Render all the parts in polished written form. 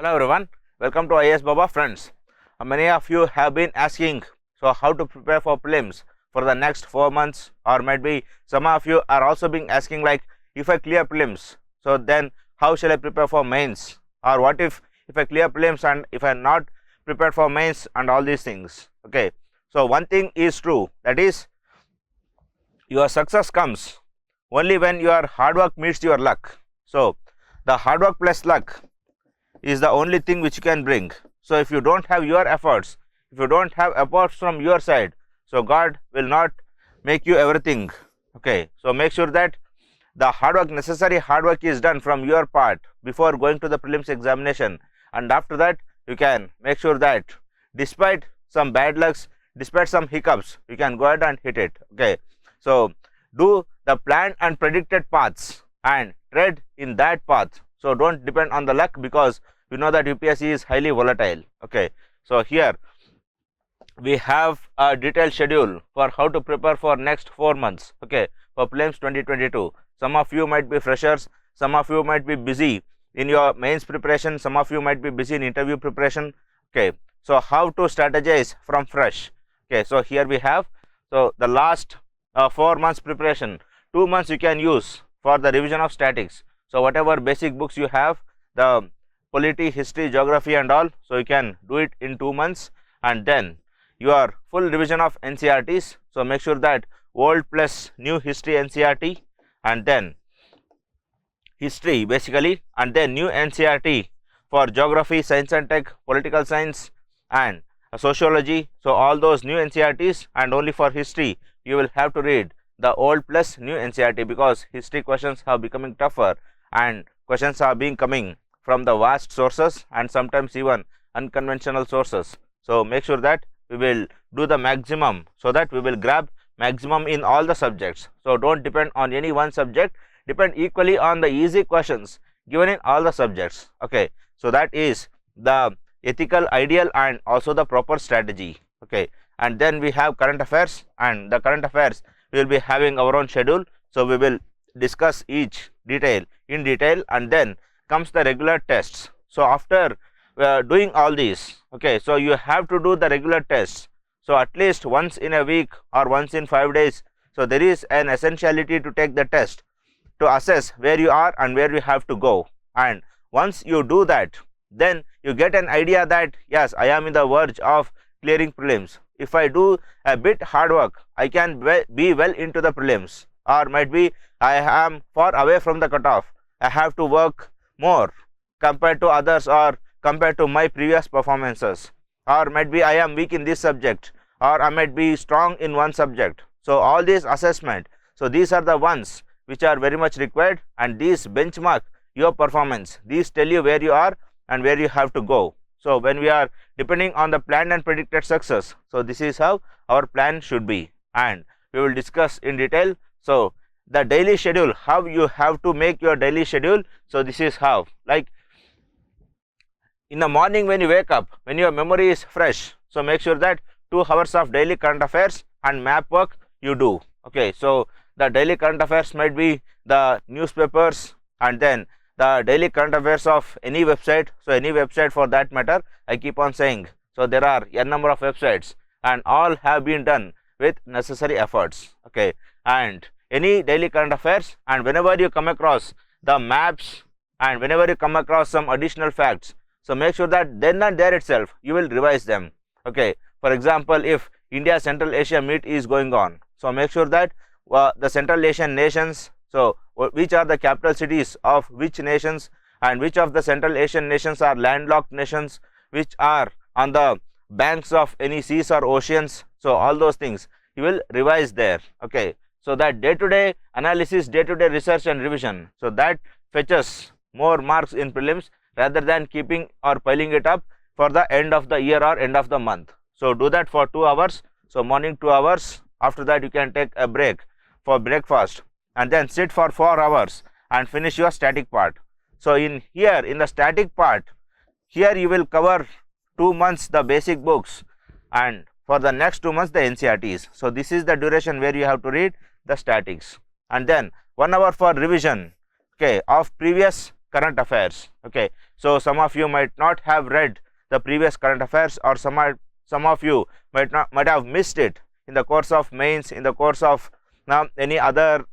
Hello everyone, welcome to IASbaba friends. Many of you have been asking how to prepare for prelims for the next 4 months, or might be some of you are also being asking like, if I clear prelims, so then how shall I prepare for mains, or what if I clear prelims and if I am not prepared for mains and all these things. Okay, so one thing is true, that is your success comes only when your hard work meets your luck. So the hard work plus luck is the only thing which you can bring. So if you don't have your efforts, if you don't have efforts from your side, so God will not make you everything. Okay, so make sure that the hard work, necessary hard work is done from your part before going to the prelims examination, and after that you can make sure that despite some bad lucks, despite some hiccups, you can go ahead and hit it. Okay, so do the planned and predicted paths and tread in that path. So don't depend on the luck, because we know that UPSC is highly volatile. Okay, so here we have a detailed schedule for how to prepare for next 4 months. Okay, for prelims 2022. Some of you might be freshers, some of you might be busy in your mains preparation, some of you might be busy in interview preparation. Okay, so how to strategize from fresh. Okay, so here we have, so the last 4 months preparation, 2 months you can use for the revision of statics. So whatever basic books you have, the polity, history, geography and all, so you can do it in 2 months, and then your full revision of NCRTs. So make sure that old plus new history NCRT, and then history basically, and then new NCRT for geography, science and tech, political science and sociology. So all those new NCRTs, and only for history you will have to read the old plus new NCRT, because history questions are becoming tougher and questions are being coming from the vast sources and sometimes even unconventional sources. So make sure that we will do the maximum, so that we will grab maximum in all the subjects. So don't depend on any one subject, depend equally on the easy questions given in all the subjects. Okay, so that is the ethical ideal and also the proper strategy. Okay, and then we have current affairs, and the current affairs we will be having our own schedule. So we will discuss each detail in detail, and then comes the regular tests. So after doing all these, okay, so you have to do the regular tests, so at least once in a week or once in 5 days. So there is an essentiality to take the test to assess where you are and where you have to go, and once you do that, then you get an idea that yes, I am in the verge of clearing prelims. If I do a bit hard work, I can be well into the prelims, or might be I am far away from the cutoff, I have to work more compared to others or compared to my previous performances, or might be I am weak in this subject, or I might be strong in one subject. So all these assessment, so these are the ones which are very much required, and these benchmark your performance, these tell you where you are and where you have to go. So when we are depending on the planned and predicted success, so this is how our plan should be, and we will discuss in detail. So the daily schedule, how you have to make your daily schedule. So this is how, like in the morning when you wake up, when your memory is fresh, so make sure that 2 hours of daily current affairs and map work you do. Okay, so the daily current affairs might be the newspapers, and then the daily current affairs of any website. So any website for that matter, I keep on saying, so there are n number of websites and all have been done with necessary efforts. Okay, and any daily current affairs, and whenever you come across the maps and whenever you come across some additional facts, so make sure that then and there itself you will revise them. Okay, for example, if India Central Asia meet is going on, so make sure that the Central Asian nations, so which are the capital cities of which nations, and which of the Central Asian nations are landlocked nations, which are on the banks of any seas or oceans. So all those things you will revise there. Okay, so that day-to-day analysis, day-to-day research and revision, so that fetches more marks in prelims rather than keeping or piling it up for the end of the year or end of the month. So do that for 2 hours. So morning 2 hours, after that you can take a break for breakfast, and then sit for 4 hours and finish your static part. So in here, in the static part, here you will cover 2 months the basic books, and for the next 2 months the NCRTs. So this is the duration where you have to read the statics, and then 1 hour for revision, okay, of previous current affairs. Okay, so some of you might not have read the previous current affairs, or some of you might have missed it in the course of mains, in the course of any other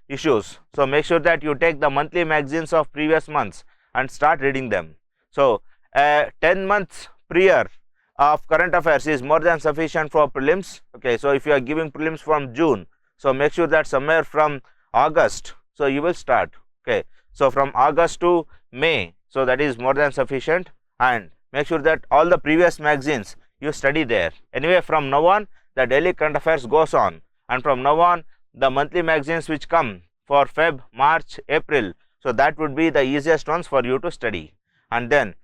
issues. So make sure that you take the monthly magazines of previous months and start reading them. So 10 months prior of current affairs is more than sufficient for prelims. Okay, so if you are giving prelims from June, so make sure that somewhere from August, so you will start. Okay, so from August to May, so that is more than sufficient, and make sure that all the previous magazines you study there. Anyway, from now on the daily current affairs goes on, and from now on the monthly magazines which come for Feb, March, April, so that would be the easiest ones for you to study. And then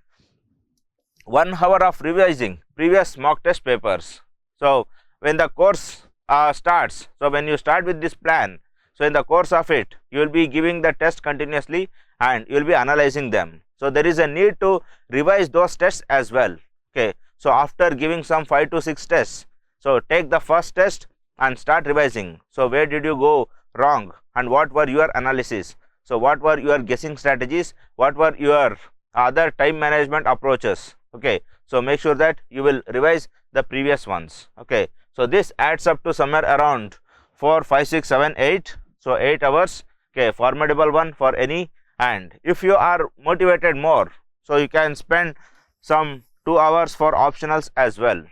1 hour of revising previous mock test papers. So when the course starts, so when you start with this plan, so in the course of it you will be giving the test continuously and you will be analyzing them. So there is a need to revise those tests as well. Okay, so after giving some 5 to 6 tests, so take the first test and start revising. So where did you go wrong, and what were your analysis? So what were your guessing strategies, what were your other time management approaches? Okay, so make sure that you will revise the previous ones. Okay, so this adds up to somewhere around 4, 5, 6, 7, 8. So 8 hours. Okay, formidable one for any. And if you are motivated more, so you can spend some 2 hours for optionals as well.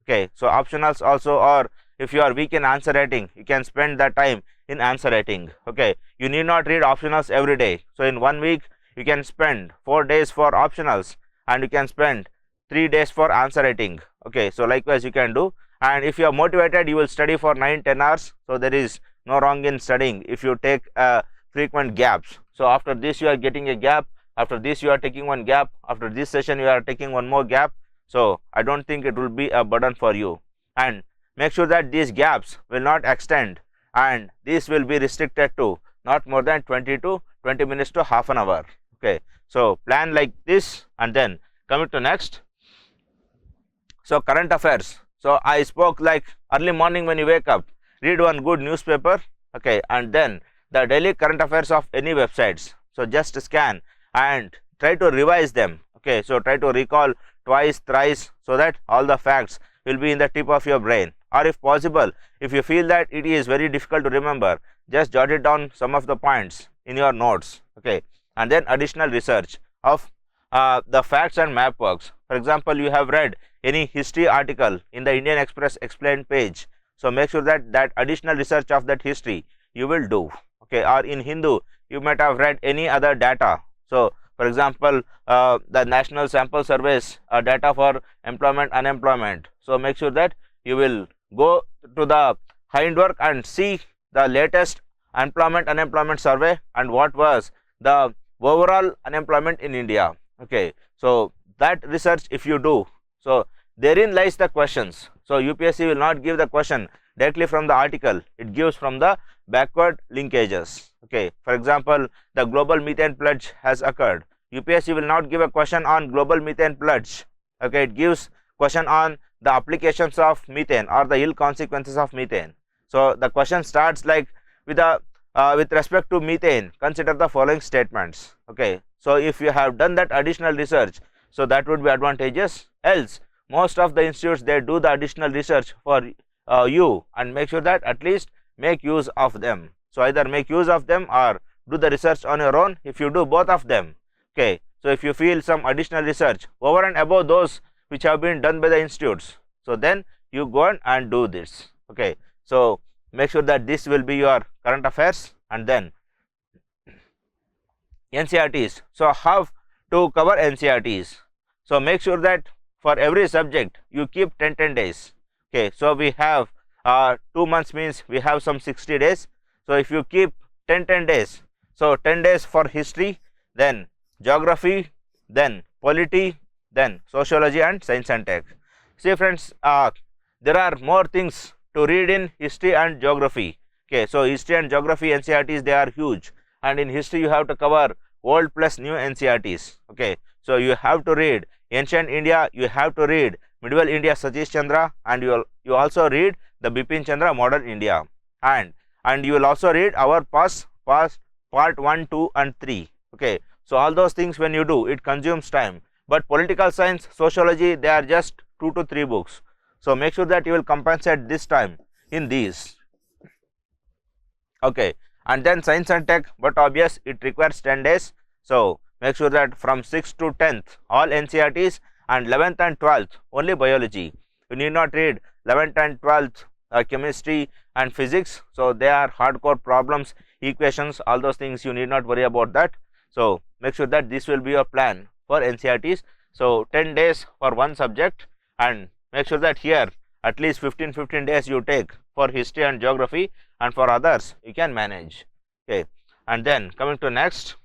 Okay, so optionals also, or if you are weak in answer writing, you can spend that time in answer writing. Okay, you need not read optionals every day. So in 1 week you can spend 4 days for optionals and you can spend 3 days for answer writing. Okay, so likewise you can do. And if you are motivated, you will study for 9-10 hours. So there is no wrong in studying if you take frequent gaps. So after this you are getting a gap, after this you are taking one gap, after this session you are taking one more gap. So I don't think it will be a burden for you. And make sure that these gaps will not extend, and this will be restricted to not more than 20 minutes to half an hour. Okay, so plan like this. And then coming to next, so current affairs. So I spoke like early morning when you wake up, read one good newspaper. Okay, and then the daily current affairs of any websites. So just scan and try to revise them. Okay, so try to recall twice, thrice, so that all the facts will be in the tip of your brain. Or if possible, if you feel that it is very difficult to remember, just jot it down some of the points in your notes. Okay, and then additional research of the facts and map works. For example, you have read any history article in the Indian Express explained page, so make sure that that additional research of that history you will do. Okay, or in Hindu you might have read any other data. So for example, the National Sample Surveys data for employment, unemployment. So make sure that you will go to the hindwork and see the latest employment unemployment survey and what was the overall unemployment in India. Okay, so that research if you do, so therein lies the questions. So UPSC will not give the question directly from the article, it gives from the backward linkages. Okay, for example, the global methane pledge has occurred. UPSC will not give a question on global methane pledge. Okay, it gives question on the applications of methane or the ill consequences of methane. So the question starts like with respect to methane, consider the following statements. Okay, so if you have done that additional research, so that would be advantageous. Else most of the institutes, they do the additional research for you, and make sure that at least make use of them. So either make use of them or do the research on your own. If you do both of them, okay, so if you feel some additional research over and above those which have been done by the institutes, so then you go on and do this. Okay, so make sure that this will be your current affairs. And then NCRTs. So how to cover NCRTs? So make sure that for every subject you keep 10 days. Okay, so we have 2 months means we have some 60 days. So if you keep 10 days, so 10 days for history, then geography, then polity, then sociology and science and tech. See friends, there are more things to read in history and geography. Okay, so history and geography NCRTs, they are huge, and in history you have to cover old plus new NCRTs. Okay, so you have to read ancient India, you have to read medieval India Satish Chandra, and you also read the Bipin Chandra modern India, and you will also read our past part 1, 2 and 3. Okay, So all those things when you do, it consumes time. But political science, sociology, they are just 2 to 3 books. So make sure that you will compensate this time in these. Okay, and then science and tech, but obvious it requires 10 days. So make sure that from 6th to 10th all NCRTs, and 11th and 12th only biology. You need not read 11th and 12th chemistry and physics. So they are hardcore problems, equations, all those things, you need not worry about that. So make sure that this will be your plan for NCRTs. So 10 days for one subject, and make sure that here at least 15 days you take for history and geography, and for others you can manage. Okay, and then coming to next,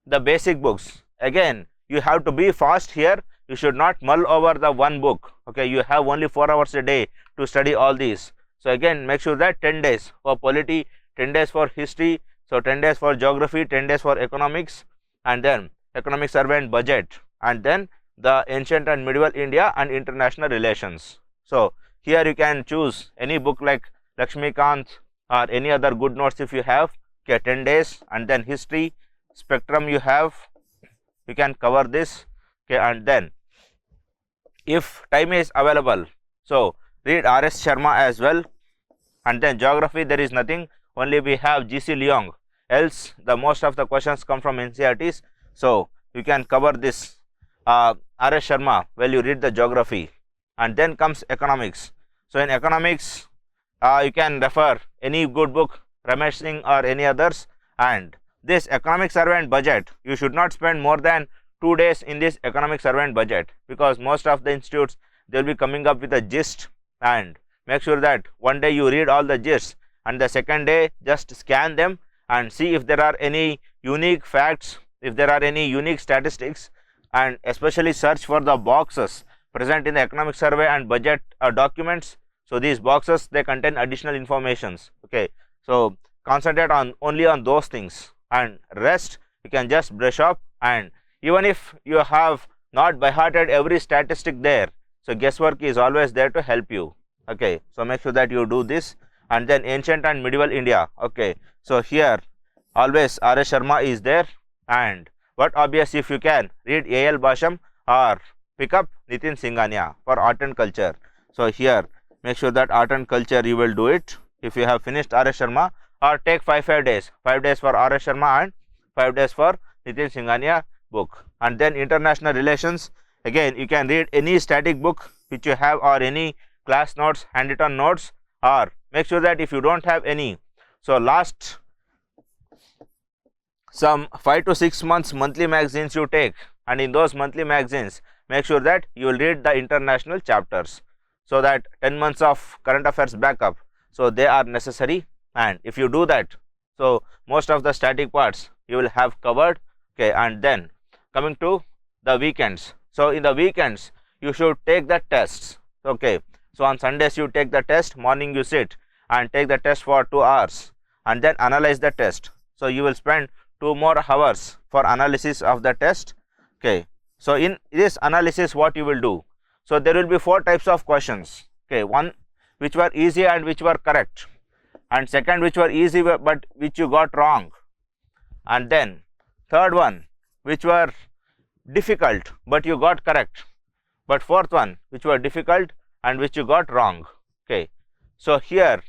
the basic books. Again, you have to be fast here. You should not mull over the one book. Okay, you have only 4 hours a day to study all these. So again, make sure that 10 days for polity, 10 days for history, so 10 days for geography, 10 days for economics, and then economic survey and budget, and then the ancient and medieval India and international relations. So here you can choose any book like Lakshmikant or any other good notes if you have. Okay, 10 days, and then history, spectrum you have, you can cover this. Okay, and then if time is available, so read R.S. Sharma as well, and then geography there is nothing, only we have G.C. Leong, else the most of the questions come from NCRTs. So you can cover this R.S. Sharma while you read the geography, and then comes economics. So in economics you can refer any good book, Ramesh Singh or any others, and this economic survey and budget, you should not spend more than 2 days in this economic survey and budget, because most of the institutes they will be coming up with a gist, and make sure that one day you read all the gists, and the second day just scan them and see if there are any unique facts, if there are any unique statistics, and especially search for the boxes present in the economic survey and budget documents. So these boxes they contain additional informations. Okay, so concentrate on only on those things, and rest you can just brush up. And even if you have not by hearted every statistic there, so guesswork is always there to help you. Okay, so make sure that you do this. And then ancient and medieval India. Okay, so here always R.S. Sharma is there, and but obvious if you can read A.L. Basham or pick up Nitin Singhania for art and culture. So here make sure that art and culture you will do it if you have finished R.S. Sharma, or take 5 days, 5 days for R.S. Sharma and 5 days for Nitin Singhania book. And then international relations, again you can read any static book which you have, or any class notes, handwritten notes, or make sure that if you don't have any, so last some 5 to 6 months monthly magazines you take, and in those monthly magazines make sure that you will read the international chapters, so that 10 months of current affairs backup, so they are necessary. And if you do that, so most of the static parts you will have covered. Okay, and then coming to the weekends, so in the weekends you should take the tests. Okay, so on Sundays you take the test, morning you sit and take the test for 2 hours, and then analyze the test. So you will spend 2 more hours for analysis of the test. Okay, so in this analysis what you will do, so there will be 4 types of questions. Okay, one which were easy and which were correct, and second which were easy but which you got wrong, and then third one which were difficult but you got correct, but fourth one which were difficult and which you got wrong. Okay, so here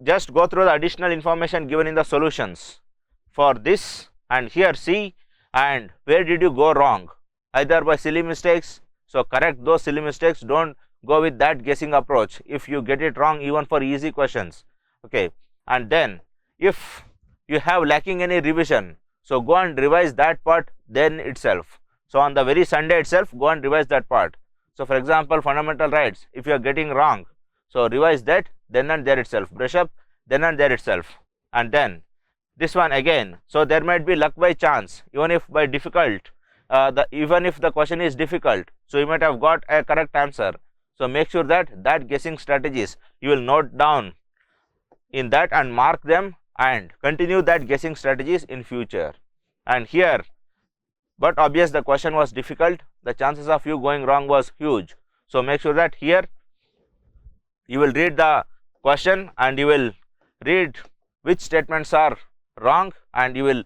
just go through the additional information given in the solutions for this, and here see and where did you go wrong, either by silly mistakes, so correct those silly mistakes, don't go with that guessing approach if you get it wrong even for easy questions. Okay, and then if you have lacking any revision, so go and revise that part then itself. So on the very Sunday itself go and revise that part. So for example, fundamental rights, if you are getting wrong, so revise that then and there itself, brush up then and there itself. And then this one again, so there might be luck by chance, even if by difficult, even if the question is difficult, so you might have got a correct answer. So make sure that guessing strategies you will note down in that and mark them, and continue that guessing strategies in future. And here, but obvious the question was difficult, the chances of you going wrong was huge. So make sure that here you will read the question and you will read which statements are wrong, and you will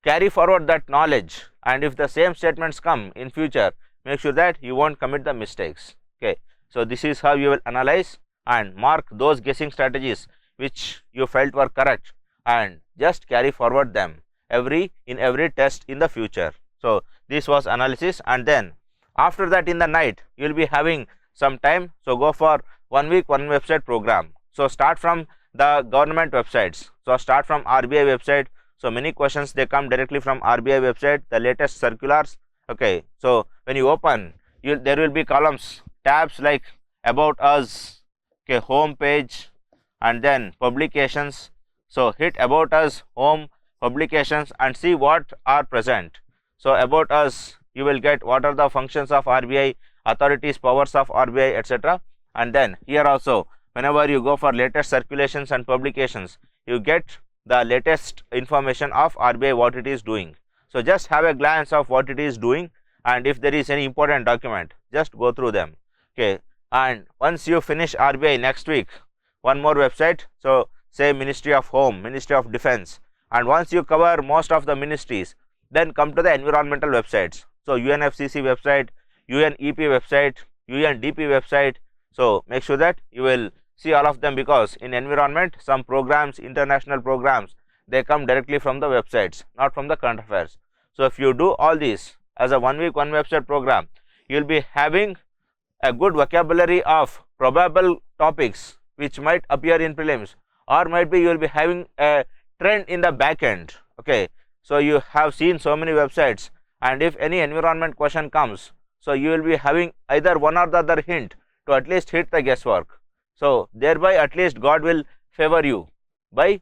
carry forward that knowledge, and if the same statements come in future, make sure that you won't commit the mistakes. Okay, so this is how you will analyze and mark those guessing strategies which you felt were correct, and just carry forward them in every test in the future. So this was analysis, and then after that in the night you will be having some time, so go for 1 week 1 website program. So start from the government websites, so start from RBI website. So many questions they come directly from RBI website, the latest circulars. Okay, so when you open, there will be columns, tabs like about us, okay, home page, and then publications. So hit about us, home, publications, and see what are present. So about us, you will get what are the functions of RBI, authorities, powers of RBI, etc. And then here also, whenever you go for latest circulations and publications, you get the latest information of RBI, what it is doing. So just have a glance of what it is doing, and if there is any important document, just go through them. Okay, and once you finish RBI, next week one more website, so say Ministry of Home, Ministry of Defense, and once you cover most of the ministries, then come to the environmental websites. So UNFCCC website, UNEP website, UNDP website. So make sure that you will see all of them, because in environment some programs, international programs, they come directly from the websites, not from the current affairs. So if you do all these as a 1 week 1 website program, you will be having a good vocabulary of probable topics which might appear in prelims, or might be you will be having a trend in the back end. Okay, so you have seen so many websites, and if any environment question comes, so you will be having either one or the other hint to at least hit the guesswork. So thereby at least God will favor you by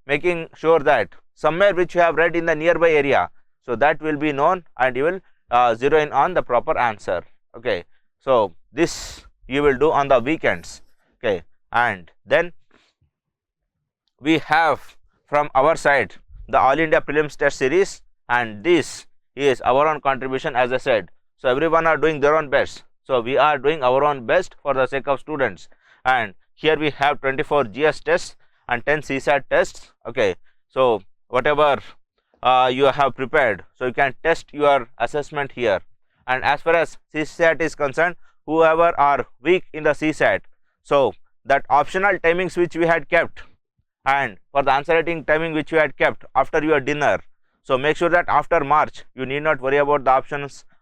making sure that somewhere which you have read in the nearby area, so that will be known, and you will zero in on the proper answer. Okay, so this you will do on the weekends. Okay, and then we have from our side the All India Prelims Test Series, and this is our own contribution, as I said. So everyone are doing their own best. So we are doing our own best for the sake of students, and here we have 24 GS tests and 10 CSAT tests. Okay, so whatever you have prepared, so you can test your assessment here. And as far as CSAT is concerned, whoever are weak in the CSAT, so that optional timings which we had kept, and for the answer writing timing which we had kept after your dinner, so make sure that after March you need not worry about the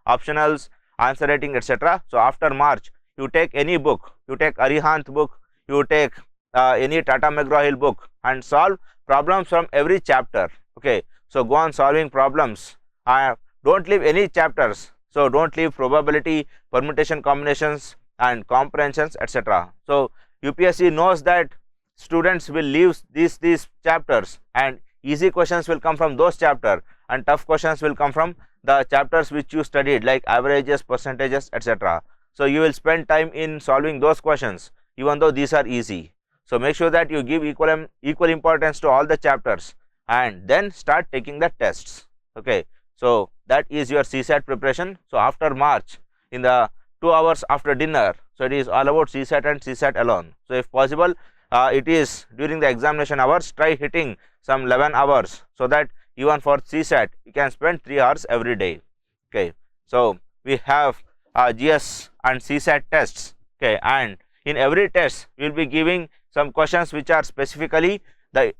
optionals, answer writing, etc. So after March you take any book, you take Arihant book, you take any Tata McGraw-Hill book, and solve problems from every chapter. Okay, so go on solving problems, don't leave any chapters. So don't leave probability, permutation, combinations, and comprehensions, etc. So UPSC knows that students will leave these chapters, and easy questions will come from those chapters, and tough questions will come from the chapters which you studied, like averages, percentages, etc. So you will spend time in solving those questions, even though these are easy. So make sure that you give equal importance to all the chapters, and then start taking the tests. Okay, so that is your CSAT preparation. So after March, in the 2 hours after dinner, so it is all about CSAT and CSAT alone. So if possible, it is during the examination hours, try hitting some 11 hours, so that even for CSAT you can spend 3 hours every day. Okay, so we have GS and CSAT tests. Okay, and in every test we will be giving some questions which are specifically the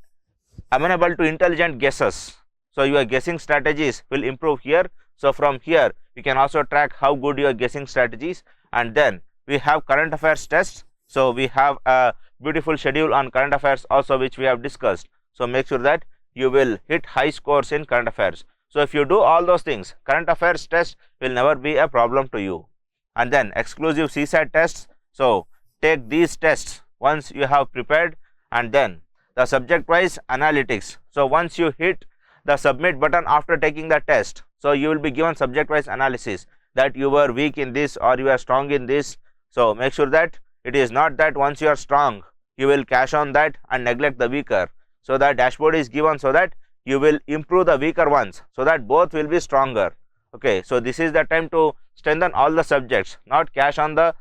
amenable to intelligent guesses. So your guessing strategies will improve here. So from here you can also track how good your guessing strategies. And then we have current affairs tests. So we have a beautiful schedule on current affairs also, which we have discussed. So make sure that you will hit high scores in current affairs. So if you do all those things, current affairs test will never be a problem to you. And then exclusive CSAT tests. So take these tests once you have prepared, and then the subject wise analytics. So once you hit the submit button after taking the test, so you will be given subject wise analysis, that you were weak in this or you are strong in this. So make sure that it is not that once you are strong you will cash on that and neglect the weaker. So the dashboard is given so that you will improve the weaker ones, so that both will be stronger. Okay, so this is the time to strengthen all the subjects, not cash on the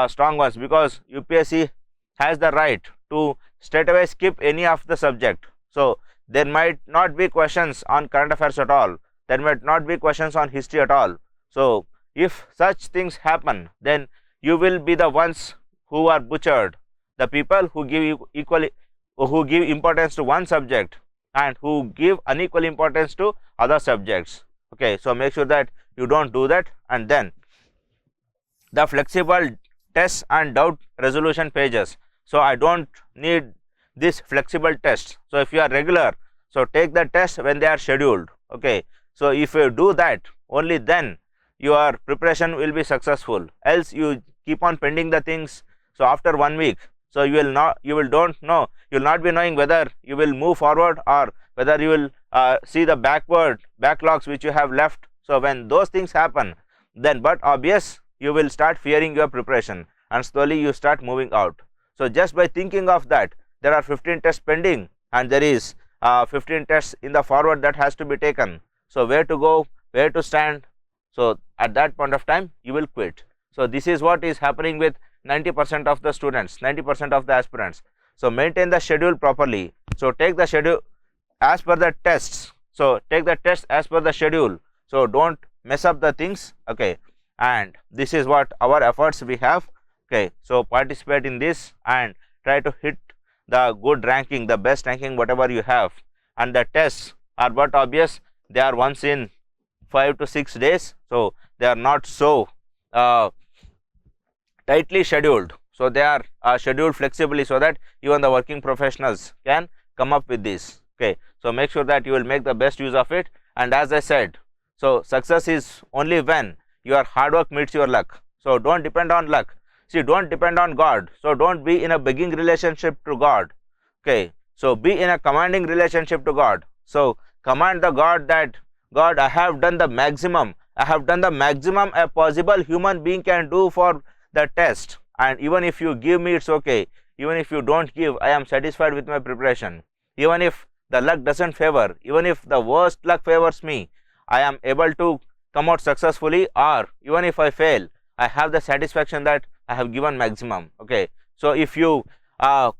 strong ones, because UPSC has the right to straight away skip any of the subject. So there might not be questions on current affairs at all, there might not be questions on history at all. So if such things happen, then you will be the ones who are butchered, the people who give equally, who give importance to one subject and who give unequal importance to other subjects. Okay, so make sure that you don't do that. And then the flexible tests and doubt resolution pages. So I don't need this flexible test. So if you are regular, so take the test when they are scheduled. Okay, so if you do that, only then your preparation will be successful. Else you keep on pending the things. So after 1 week, so you will not be knowing whether you will move forward or whether you will see the backlogs which you have left. So when those things happen, then but obvious you will start fearing your preparation and slowly you start moving out. So just by thinking of that, there are 15 tests pending and there is 15 tests in the forward that has to be taken. So where to go, where to stand? So at that point of time you will quit. So this is what is happening with 90% of the students, 90% of the aspirants. So maintain the schedule properly. So take the schedule as per the tests. So take the test as per the schedule. So don't mess up the things. Okay, and this is what our efforts we have. Okay, so participate in this and try to hit the good ranking, the best ranking whatever you have. And the tests are but obvious, they are once in 5 to 6 days, so they are not so tightly scheduled. So they are scheduled flexibly so that even the working professionals can come up with this. Okay, so make sure that you will make the best use of it. And as I said, so success is only when your hard work meets your luck. So don't depend on luck. See, don't depend on God. So don't be in a begging relationship to God. Okay, so be in a commanding relationship to God. So command the God that, God, I have done the maximum. I have done the maximum a possible human being can do for the test. And even if you give me, it's okay. Even if you don't give, I am satisfied with my preparation. Even if the luck doesn't favor, even if the worst luck favors me, I am able to come out successfully, or even if I fail, I have the satisfaction that I have given maximum. Okay, so if you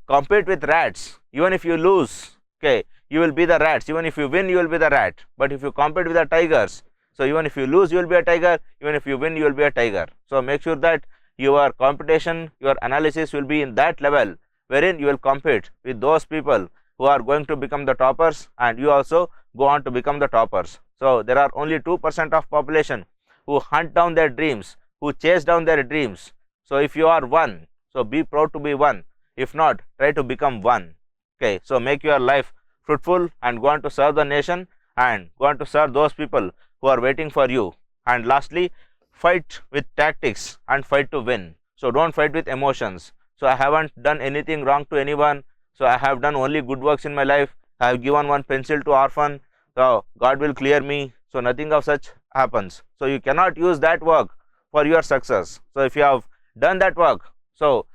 compete with rats, even if you lose, okay, you will be the rats. Even if you win, you will be the rat. But if you compete with the tigers, so even if you lose, you will be a tiger. Even if you win, you will be a tiger. So make sure that your competition, your analysis will be in that level wherein you will compete with those people who are going to become the toppers, and you also go on to become the toppers. So there are only 2% of population who hunt down their dreams, who chase down their dreams. So if you are one, so be proud to be one. If not, try to become one. Okay, so make your life fruitful and go on to serve the nation and go on to serve those people who are waiting for you. And lastly, fight with tactics and fight to win. So don't fight with emotions. So I haven't done anything wrong to anyone. So I have done only good works in my life. I have given one pencil to orphan. So God will clear me. So nothing of such happens. So you cannot use that work for your success. So if you have done that work, so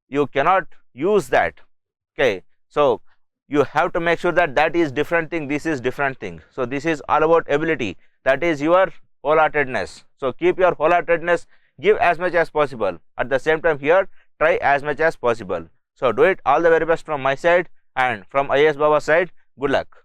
you cannot use that. Okay, so you have to make sure that that is different thing, this is different thing. So this is all about ability, that is your wholeheartedness. So keep your wholeheartedness, give as much as possible. At the same time here, try as much as possible. So do it. All the very best from my side and from IASbaba side. Good luck.